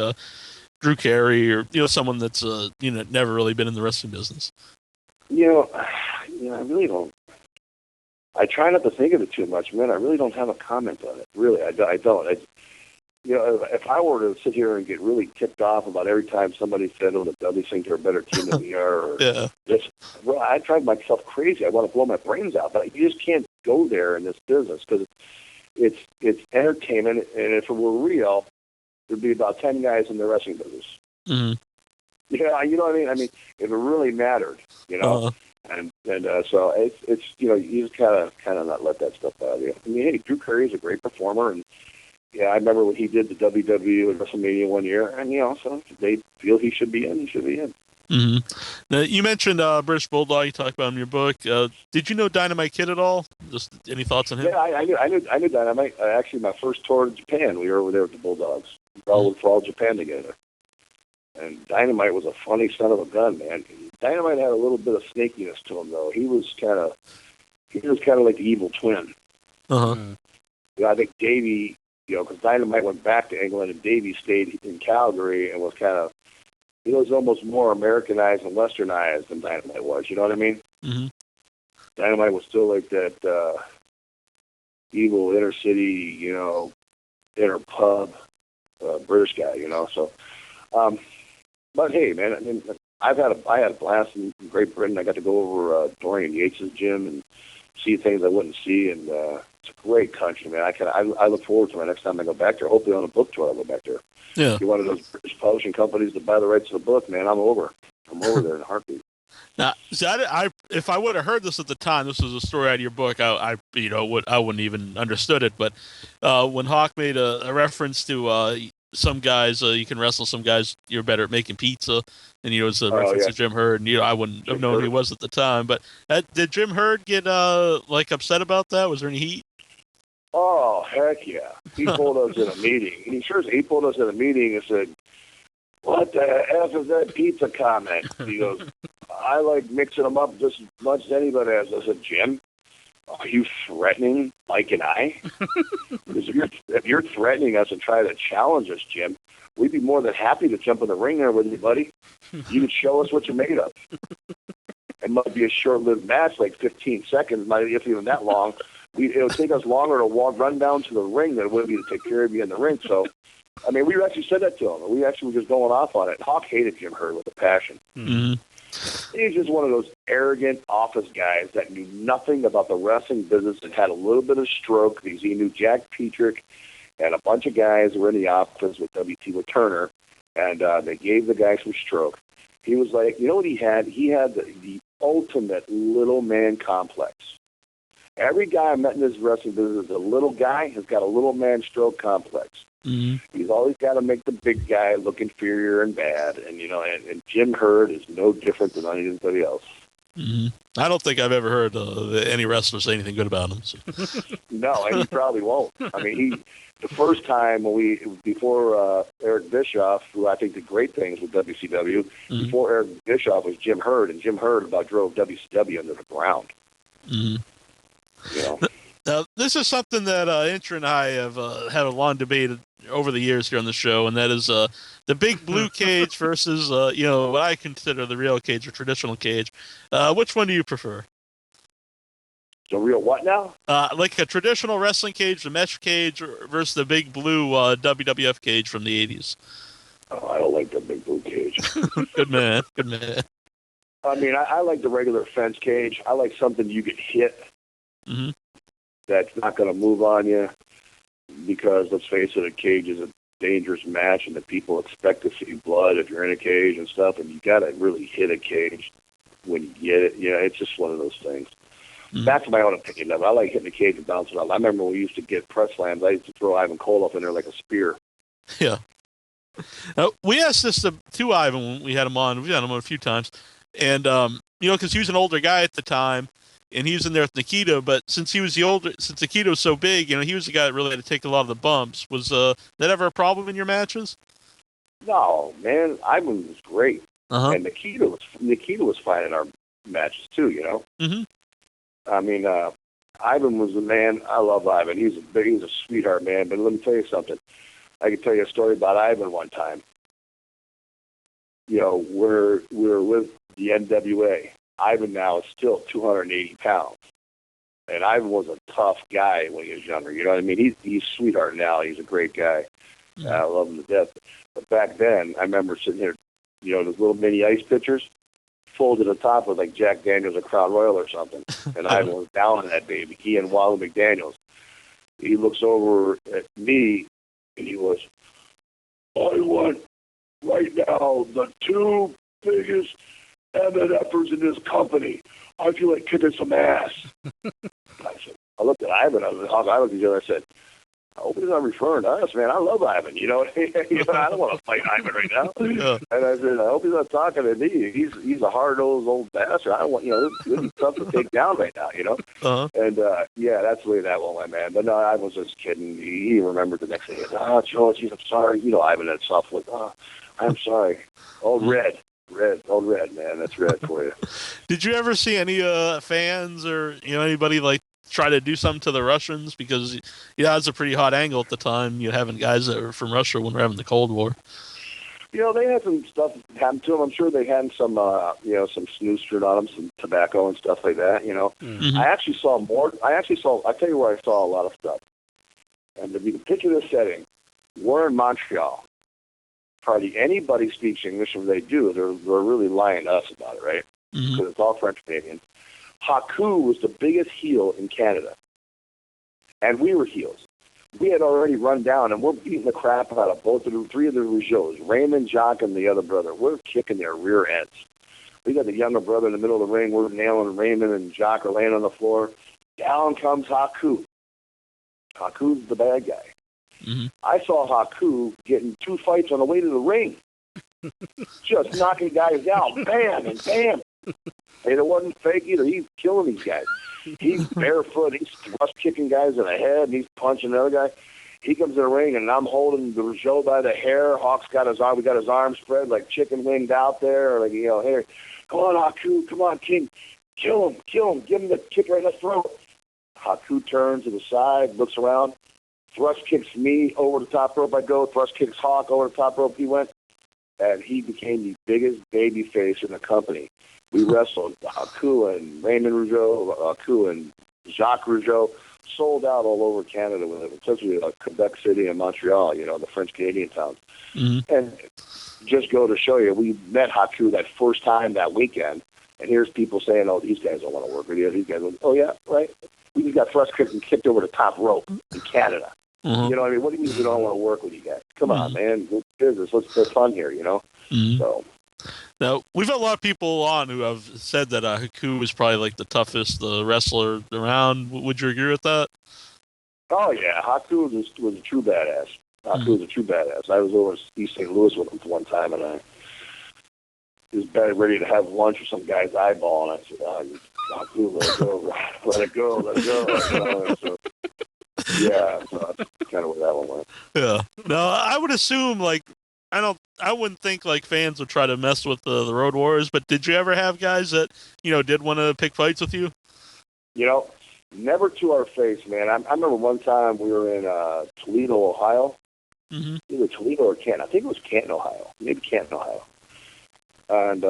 Drew Carey or someone that's never really been in the wrestling business? I really don't. I try not to think of it too much, man. I really don't have a comment on it. Really, I don't. If I were to sit here and get really ticked off about every time somebody said, "Oh, the Dudleys think they're a better team than we are," or well, I drive myself crazy. I want to blow my brains out, but you just can't go there in this business because it's entertainment, and if it were real, there'd be about 10 guys in the wrestling business. Mm-hmm. Yeah, you know what I mean. I mean, if it really mattered, and so it's you just kind of not let that stuff out of you. I mean, hey, Drew Carey is a great performer, and yeah, I remember when he did the WWE at WrestleMania one year, and so if they feel he should be in, he should be in. Mm-hmm. Now, you mentioned British Bulldog. You talked about him in your book. Did you know Dynamite Kid at all? Just any thoughts on him? Yeah, I knew Dynamite. Actually, my first tour to Japan, we were over there with the Bulldogs. We all for all Japan together. And Dynamite was a funny son of a gun, man. Dynamite had a little bit of snakiness to him, though. He was kind of like the evil twin. I think Davey, because Dynamite went back to England and Davey stayed in Calgary and was kind of, he was almost more Americanized and Westernized than Dynamite was. You know what I mean? Mm-hmm. Dynamite was still like that evil inner city, inner pub British guy, you know. So, but hey, man, I mean, I had a blast in Great Britain. I got to go over Dorian Yates' gym and see things I wouldn't see, and it's a great country, man. I look forward to my next time I go back there. Hopefully on a book tour I'll go back there. Yeah. You're one of those British publishing companies that buy the rights to the book, man. I'm over there in a heartbeat. Now, see, if I would have heard this at the time, this was a story out of your book, I wouldn't even understood it. But when Hawk made a reference to some guys, you can wrestle some guys, you're better at making pizza, and it was a reference to Jim Herd, and I wouldn't have known who he was at the time. But did Jim Herd get like upset about that? Was there any heat? Oh, heck yeah. He pulled us in a meeting. He pulled us in a meeting and said, "What the F is that pizza comment?" He goes, "I like mixing them up just as much as anybody else." I said, "Jim, are you threatening Mike and I? Because if you're threatening us and try to challenge us, Jim, we'd be more than happy to jump in the ring there with you, buddy. You could show us what you're made of. It might be a short-lived match, like 15 seconds, not if even that long. It would take us longer to run down to the ring than it would be to take care of you in the ring." So, I mean, we actually said that to him. We actually were just going off on it. Hawk hated Jim Herd with a passion. Mm-hmm. He's just one of those arrogant office guys that knew nothing about the wrestling business and had a little bit of stroke because he knew Jack Petrick and a bunch of guys who were in the office with WT with Turner, and they gave the guy some stroke. He was like, you know what he had? He had the ultimate little man complex. Every guy I met in this wrestling business, a little guy, has got a little man stroke complex. Mm-hmm. He's always got to make the big guy look inferior and bad, and and Jim Herd is no different than anybody else. Mm-hmm. I don't think I've ever heard any wrestler say anything good about him. So. No, and he probably won't. I mean, the first time before Eric Bischoff, who I think did great things with WCW, mm-hmm. before Eric Bischoff was Jim Herd, and Jim Herd about drove WCW into the ground. Mm-hmm. You know? Now, this is something that Intra and I have had a long debate over the years here on the show, and that is the big blue cage versus, what I consider the real cage or traditional cage. Which one do you prefer? The real what now? Like a traditional wrestling cage, the mesh cage, versus the big blue WWF cage from the 80s. Oh, I don't like the big blue cage. Good man. Good man. I mean, I like the regular fence cage. I like something you could hit. Mm-hmm. That's not going to move on you because, let's face it, a cage is a dangerous match and the people expect to see blood if you're in a cage and stuff, and you got to really hit a cage when you get it. It's just one of those things. Mm-hmm. That's my own opinion of it. I like hitting the cage and bouncing off. I remember when we used to get press slams, I used to throw Ivan Koloff in there like a spear. Yeah. We asked this to Ivan when we had him on. We had him on a few times. And, because he was an older guy at the time, and he was in there with Nikita, but since Nikita was so big, he was the guy that really had to take a lot of the bumps. Was that ever a problem in your matches? No, man. Ivan was great. Uh-huh. And Nikita was fine in our matches, too, Mm-hmm. I mean, Ivan was the man. I love Ivan. He's a sweetheart, man. But let me tell you something. I can tell you a story about Ivan one time. We were with the NWA. Ivan now is still 280 pounds. And Ivan was a tough guy when he was younger. You know what I mean? He's a sweetheart now. He's a great guy. Mm-hmm. I love him to death. But back then, I remember sitting here, those little mini ice pitchers folded at the top with like Jack Daniels or Crown Royal or something. And Ivan was down in that baby. He and Wally McDaniels. He looks over at me and he was, "I want right now the two biggest MFers in this company. I feel like kicking some ass." I looked at Ivan. I looked at each other. I said, "I hope he's not referring to us, man. I love Ivan. I don't want to fight Ivan right now." Yeah. And I said, "I hope he's not talking to me. He's a hard-nosed old bastard. I don't want, this is tough to take down right now, Uh-huh. And, that's the way that one went, man. But no, I was just kidding. He remembered the next day. He said, "Oh, George, I'm sorry." Ivan had soft with, "I'm sorry." Old Red, man. That's Red for you. Did you ever see any fans or anybody like try to do something to the Russians? Because it's a pretty hot angle at the time. Having guys that were from Russia when we're having the Cold War. They had some stuff happen to them. I'm sure they had some some snooze strewn on them, some tobacco and stuff like that. Mm-hmm. I actually saw more. I tell you where I saw a lot of stuff. And if you can picture this setting, We're in Montreal. Hardly anybody speaks English. If they do, they're really lying to us about it, right? Because it's all French Canadian. Haku was the biggest heel in Canada, and we were heels. We had already run down, and we're beating the crap out of three of the Rougeaus, Raymond, Jacques, and the other brother. We're kicking their rear ends. We got the younger brother in the middle of the ring. We're nailing Raymond, and Jacques are laying on the floor. Down comes Haku. Haku's the bad guy. I saw Haku getting 2 fights on the way to the ring. Just knocking guys down, bam and bam. And it wasn't fake either. He's killing these guys. He's barefoot. He's thrust kicking guys in the head. And he's punching the other guy. He comes in the ring, and I'm holding the Rougeau by the hair. Hawk's got his arm. We got his arms spread like chicken winged out there. Like, hey, come on, Haku. Come on, King. Kill him. Give him the kick right in the throat. Haku turns to the side, looks around. Thrust kicks me over the top rope. I go. Thrust kicks Hawk over the top rope. He went. And he became the biggest baby face in the company. We wrestled Haku and Raymond Rougeau, Haku and Jacques Rougeau, sold out all over Canada, especially Quebec City and Montreal, the French Canadian towns. And just go to show you, we met Haku that first time that weekend, and here's people saying, oh, these guys don't want to work with you. These guys, oh, yeah, right? We just got thrust kicked and kicked over the top rope in Canada. You know what I mean? What do you mean we don't want to work with you guys? Come on, man. Let's do this. Let's have fun here, So. Now, we've had a lot of people on who have said that Haku was probably like the toughest wrestler around. Would you agree with that? Oh, yeah. Haku was a true badass. Haku was a true badass. I was over East St. Louis with him one time, and I was ready to have lunch with some guy's eyeball, and I said, Haku, let it go. Let it go. Let it go. So, yeah, so that's kind of where that one went. Yeah. No, I would assume, I wouldn't think fans would try to mess with the Road Warriors, but did you ever have guys that, did want to pick fights with you? Never to our face, man. I remember one time we were in Toledo, Ohio. Either Toledo or Canton. I think it was Canton, Ohio. Maybe Canton, Ohio. And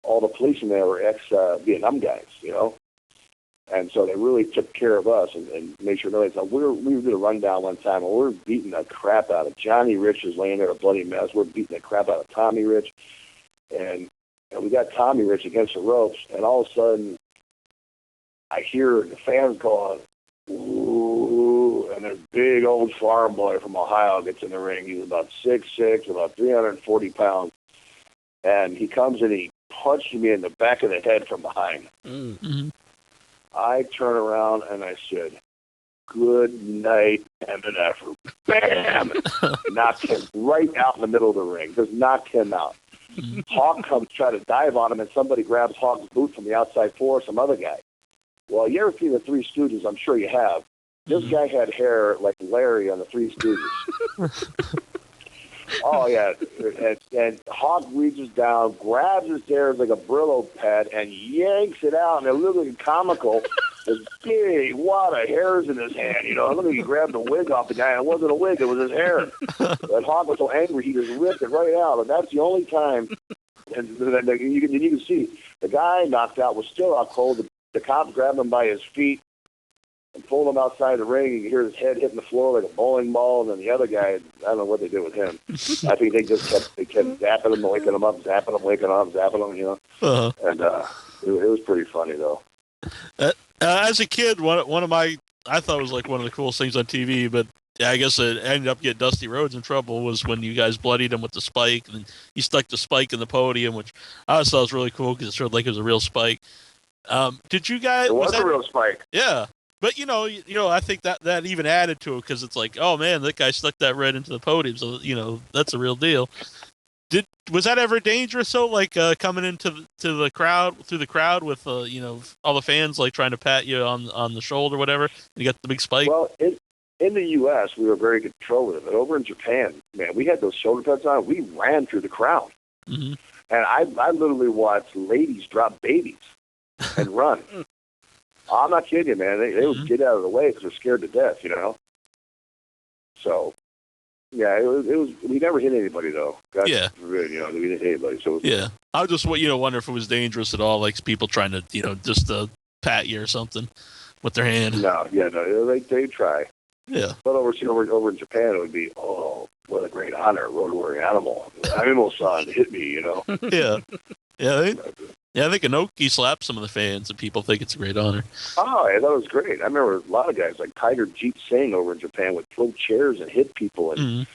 all the policemen there were ex-Vietnam guys, And so they really took care of us and made sure nobody. So we did a rundown one time, and we were beating the crap out of Johnny Rich is laying there a bloody mess. We're beating the crap out of Tommy Rich, and we got Tommy Rich against the ropes, and all of a sudden, I hear the fans going, ooh, and this big old farm boy from Ohio gets in the ring. He's about 6'6", about 340 pounds, and he comes and he punched me in the back of the head from behind. I turn around and I said, good night, MNF. Bam! Knocked him right out in the middle of the ring. Just knocked him out. Hawk comes try to dive on him, and somebody grabs Hawk's boot from the outside floor, some other guy. Well, you ever seen the Three Stooges? I'm sure you have. This guy had hair like Larry on the Three Stooges. Oh, yeah. And Hawk reaches down, grabs his hair like a Brillo pad, and yanks it out. And it looked like comical. This big wad of hairs in his hand. It looked like he grabbed a wig off the guy. And it wasn't a wig. It was his hair. And Hawk was so angry, he just ripped it right out. And that's the only time. And then you can see the guy knocked out was still out cold. The cop grabbed him by his feet and pulled him outside the ring. You can hear his head hitting the floor like a bowling ball, and then the other guy, I don't know what they did with him. I think they kept zapping him, waking him up, zapping him, waking up, zapping him, And it was pretty funny, though. As a kid, one of my, I thought it was like one of the coolest things on TV, but I guess it ended up getting Dusty Rhodes in trouble was when you guys bloodied him with the spike, and you stuck the spike in the podium, which I always thought was really cool because it showed like it was a real spike. Did you guys? It was a real spike. Yeah. But I think that even added to it because it's like, oh man, that guy stuck that right into the podium, so that's a real deal. Was that ever dangerous? So coming into the crowd through the crowd with all the fans trying to pat you on the shoulder, or whatever, and you got the big spike. Well, in the U.S. we were very controlled with it, but over in Japan, man, we had those shoulder pads on. We ran through the crowd, and I literally watched ladies drop babies and run. I'm not kidding you, man. They would get out of the way because they're scared to death, So, yeah, it was. We never hit anybody though. God forbid, we didn't hit anybody. So yeah, I was just wonder if it was dangerous at all, like people trying to just pat you or something with their hand. No, they try. Yeah. But over in Japan, it would be, oh, what a great honor, Road Warrior Animal. Animo-san hit me, you know. Yeah. Yeah. I think Inoki slapped some of the fans, and people think it's a great honor. Oh, yeah, that was great. I remember a lot of guys like Tiger Jeet Singh over in Japan would throw chairs and hit people, and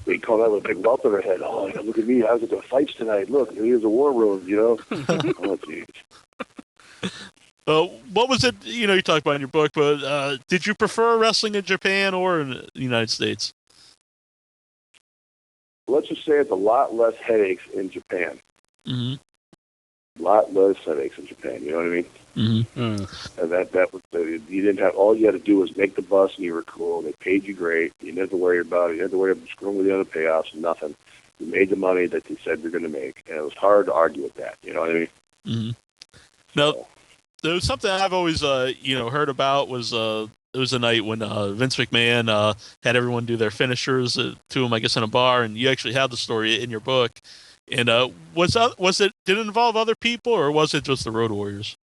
they call that with a big welt on their head. Oh, yeah, look at me. I was at the fights tonight. Look, here's a war room, you know. Oh, geez. What was it? You know, you talked about in your book, but did you prefer wrestling in Japan or in the United States? Let's just say it's a lot less headaches in Japan. Mm-hmm. A lot less headaches in Japan. You know what I mean? Mm-hmm. And that was you didn't have, all you had to do was make the bus, and you were cool. They paid you great. You didn't have to worry about it. You didn't have to worry about screwing with the other payoffs. Nothing. You made the money that they said you're going to make, and it was hard to argue with that. You know what I mean? Mm-hmm. Now, there was something I've always heard about was it was a night when Vince McMahon had everyone do their finishers to him, I guess, in a bar, and you actually have the story in your book. And did it involve other people, or was it just the Road Warriors?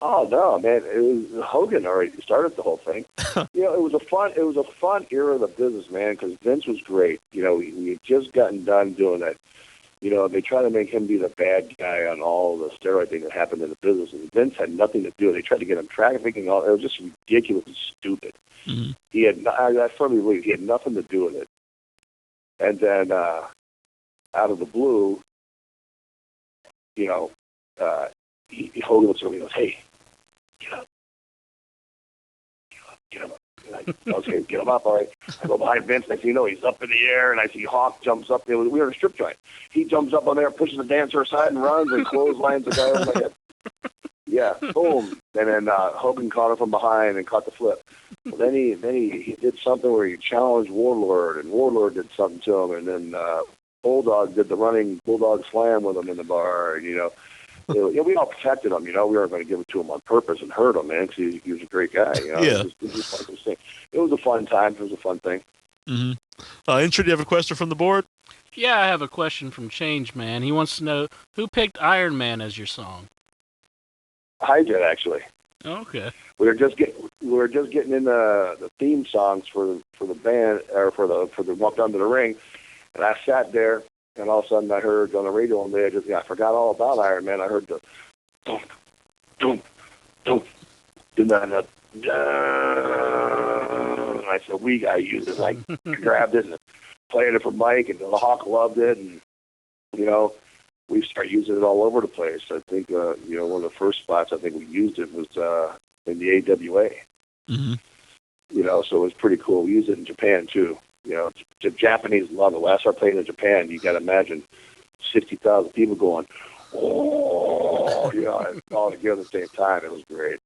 Oh no, man! It was Hogan already started the whole thing. You know, it was a fun era of the business, man, because Vince was great. You know, we had just gotten done doing that. You know, they tried to make him be the bad guy on all the steroid thing that happened in the business, and Vince had nothing to do. They tried to get him trafficking. All it was just ridiculous and stupid. Mm-hmm. He had, I firmly believe, he had nothing to do with it. And then, out of the blue, you know, Hogan looks over and he goes, "Hey, get up, get up." And I okay, get him up, all right. I go behind Vince, and I see, he's up in the air, and I see Hawk jumps up. We were in a strip joint. He jumps up on there, pushes the dancer aside, and runs, and clotheslines the guy over my head. Yeah, boom. And then Hogan caught him from behind and caught the flip. Well, then he did something where he challenged Warlord, and Warlord did something to him, and then Bulldog did the running Bulldog slam with him in the bar, and, we all protected him. You know, we weren't going to give it to him on purpose and hurt him, man, because he was a great guy. You know? Yeah. It was a fun time. It was a fun thing. Mm-hmm. Intro, do you have a question from the board? Yeah, I have a question from Change Man. He wants to know who picked Iron Man as your song. I did, actually. Okay. We were just getting in the theme songs for the band, or for the walk down to the ring, and I sat there, and all of a sudden I heard on the radio one day, I forgot all about Iron Man. I heard the dunk, dunk, dunk, and then and I said, we gotta use it. I grabbed it and played it for Mike, and the Hawk loved it, and we started using it all over the place. I think one of the first spots I think we used it was in the AWA. Mm-hmm. So it was pretty cool. We used it in Japan too. The Japanese love it. When I started playing in Japan, you got to imagine 60,000 people going, oh, all together at the same time. It was great.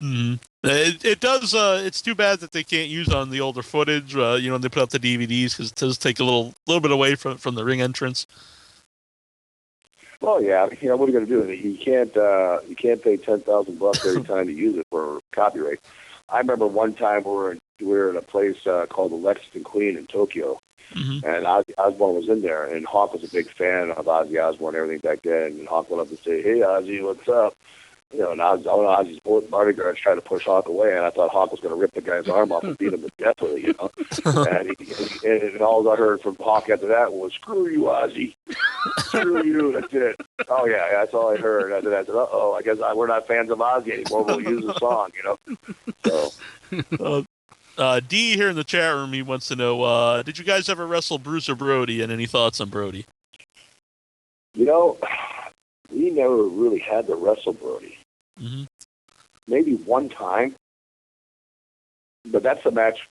Mm-hmm. It does. It's too bad that they can't use it on the older footage. When they put out the DVDs, because it does take a little bit away from the ring entrance. Well, yeah. What are you going to do? You can't pay $10,000 every time to use it for copyright. I remember one time we were in a place called the Lexington Queen in Tokyo, mm-hmm. and Ozzy Osbourne was in there, and Hawk was a big fan of Ozzy Osbourne and everything back then. And Hawk went up and said, "Hey, Ozzy, what's up?" And Ozzy's bodyguards tried to push Hawk away, and I thought Hawk was going to rip the guy's arm off and beat him to death with it, and all I heard from Hawk after that was, "Screw you, Ozzy. Screw you." That's it. Oh, yeah, that's all I heard. After that, I said, uh-oh, I guess we're not fans of Ozzy anymore. We'll use the song, So. D here in the chat room, he wants to know, did you guys ever wrestle Bruce or Brody, and any thoughts on Brody? We never really had to wrestle Brody. Mm-hmm. Maybe one time, but that's the match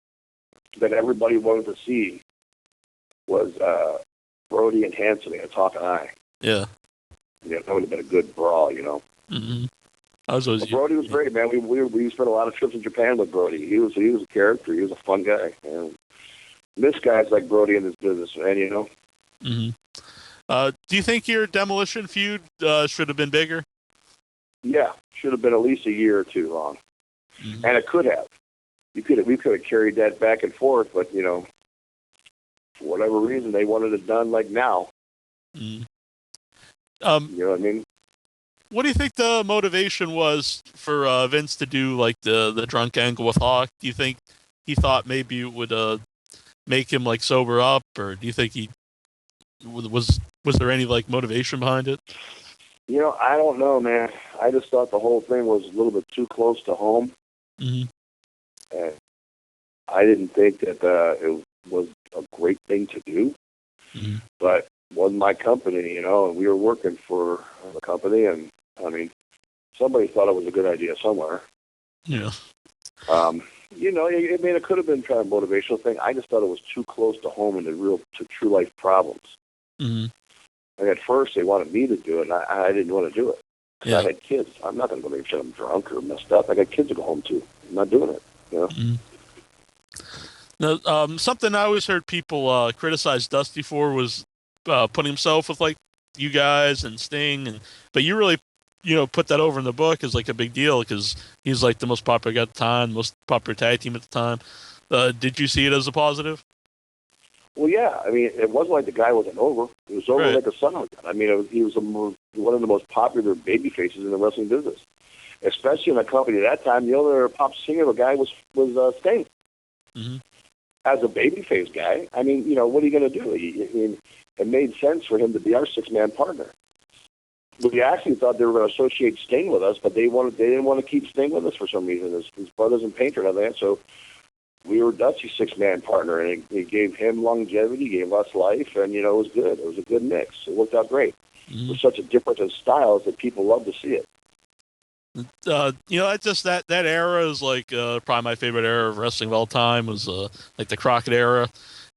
that everybody wanted to see was Brody and Hanson against Hawk and I. Yeah. That would have been a good brawl, Mm-hmm. Brody was great, man. We spent a lot of trips in Japan with Brody. He was a character. He was a fun guy. And miss guys like Brody in this business, man. Mm-hmm. Do you think your Demolition feud should have been bigger? Yeah, should have been at least a year or two long, mm-hmm. and it could have. We could have carried that back and forth, but for whatever reason, they wanted it done like now. Mm-hmm. You know what I mean? What do you think the motivation was for Vince to do like the drunk angle with Hawk? Do you think he thought maybe it would make him like sober up, or do you think he was there any like motivation behind it? You know, I don't know, man. I just thought the whole thing was a little bit too close to home, Mm-hmm. and I didn't think that it was a great thing to do. Mm-hmm. But it wasn't my company, you know, and we were working for the company, and I mean, somebody thought it was a good idea somewhere. Yeah. You know, I mean, it could have been kind of a motivational thing. I just thought it was too close to home and to true life problems. Mm-hmm. And at first, they wanted me to do it, and I didn't want to do it. Yeah. I had kids. I'm not going to go make sure I'm drunk or messed up. I got kids to go home to. I'm not doing it. You know. Mm-hmm. Now, something I always heard people criticize Dusty for was putting himself with like you guys and Sting, but you really, put that over in the book as like a big deal because he's like the most popular guy at the time, most popular tag team at the time. Did you see it as a positive? Well, yeah. I mean, it wasn't like the guy wasn't over. It was over Right. like a son of a gun. I mean, he was one of the most popular baby faces in the wrestling business, especially in a company at that time. The other pop singer, the guy was Sting. Mm-hmm. As a babyface guy, I mean, what are you going to do? I mean, it made sense for him to be our six-man partner. We actually thought they were going to associate Sting with us, but they didn't want to keep Sting with us for some reason. His brother's in painter and all that, so we were Dutchie's six-man partner, and it gave him longevity, gave us life, and, it was good. It was a good mix. It worked out great. Mm-hmm. It was such a difference in styles that people love to see it. It's just that era is like probably my favorite era of wrestling of all time was like the Crockett era.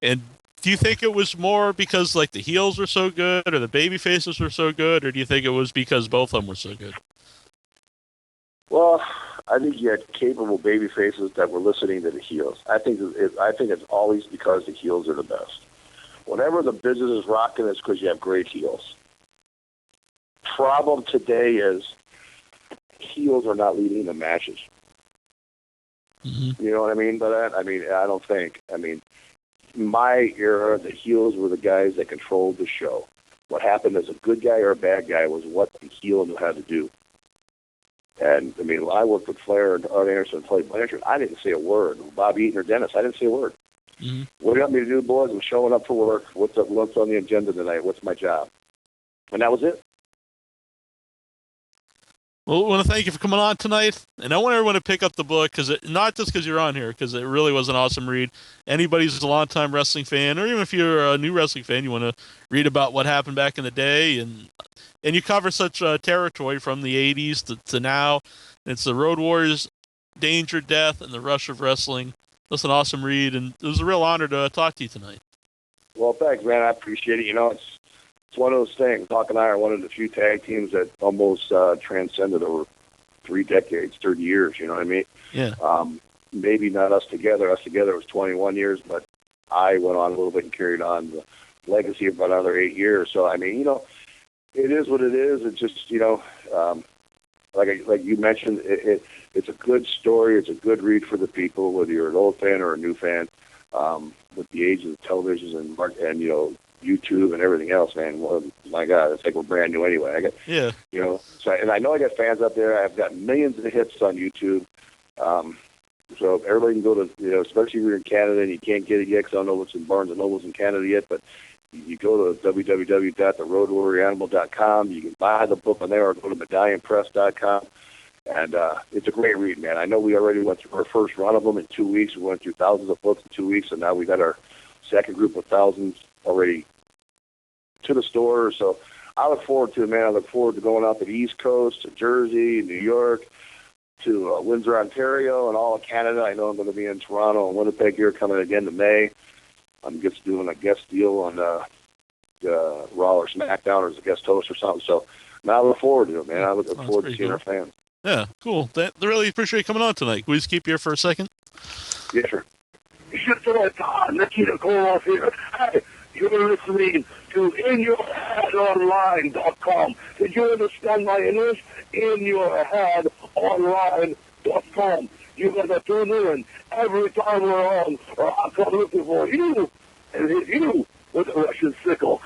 And do you think it was more because like the heels were so good or the baby faces were so good, or do you think it was because both of them were so good? Well, I think you had capable baby faces that were listening to the heels. I think it's always because the heels are the best. Whenever the business is rocking, it's because you have great heels. Problem today is heels are not leading the matches. Mm-hmm. You know what I mean by that? I mean, I don't think. I mean, in my era, the heels were the guys that controlled the show. What happened as a good guy or a bad guy was what the heel knew how to do. And, I mean, I worked with Flair and Arn Anderson and Tully Blanchard. I didn't say a word. Bob Eaton or Dennis, I didn't say a word. Mm-hmm. What do you want me to do, boys? I'm showing up for work. What's on the agenda tonight? What's my job? And that was it. Well, I want to thank you for coming on tonight, and I want everyone to pick up the book not just because you're on here, because it really was an awesome read. Anybody who's a longtime wrestling fan, or even if you're a new wrestling fan, you want to read about what happened back in the day, and you cover such territory from the '80s to now. It's the Road Warriors, Danger, Death, and the Rush of Wrestling. That's an awesome read, and it was a real honor to talk to you tonight. Well, thanks, man. I appreciate it. It's one of those things. Hawk and I are one of the few tag teams that almost transcended over 3 decades, 30 years, you know what I mean? Yeah. Maybe not us together. Us together was 21 years, but I went on a little bit and carried on the legacy of another 8 years. So, I mean, it is what it is. It's just, like you mentioned, it's a good story. It's a good read for the people, whether you're an old fan or a new fan. With the age of the televisions and YouTube and everything else, man. Well, my God, it's like we're brand new anyway. Yeah. So, and I know I got fans out there. I've got millions of hits on YouTube. So everybody can go to, especially if you're in Canada and you can't get it yet, because I don't know what's in Barnes and Nobles in Canada yet, but you go to www.theroadwarrioranimal.com. You can buy the book on there or go to medallionpress.com. And it's a great read, man. I know we already went through our first run of them in 2 weeks. We went through thousands of books in 2 weeks, and now we got our second group of thousands already to the store. So I look forward to it, man. I look forward to going out to the East Coast, to Jersey, New York, to Windsor, Ontario, and all of Canada. I know I'm going to be in Toronto and Winnipeg here coming again to May. I'm just doing a guest deal on Raw or SmackDown or as a guest host or something. So man, I look forward to it, man. I look forward to seeing our fans. Yeah, cool. I really appreciate you coming on tonight. Can we just keep you here for a second? Yes, sir. Nikita Koloff here. Hey, you're listening to InYourHeadOnline.com. Did you understand my English? InYourHeadOnline.com. You gotta tune in every time we're on, or I'll come looking for you and hit you with a Russian sickle.